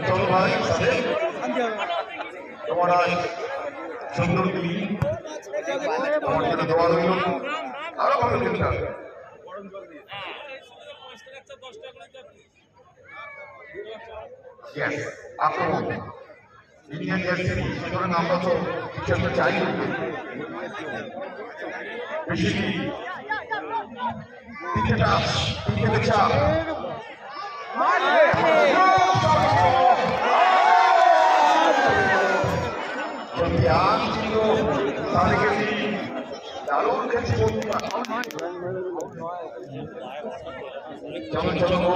চলো ভাই তোমার সুন্দর তুমি আমার জন্য দোয়া রইল আরো ভালো খেলতে হবে আক্রমণ ইন্ডিয়ান জার্সি সুতরাং আমরা তো কিছু একটা চাই বেশি ক্রিকেটে চাপ ধ্যান ছিল তাদেরকে দারুণ খেলছে চলো চলো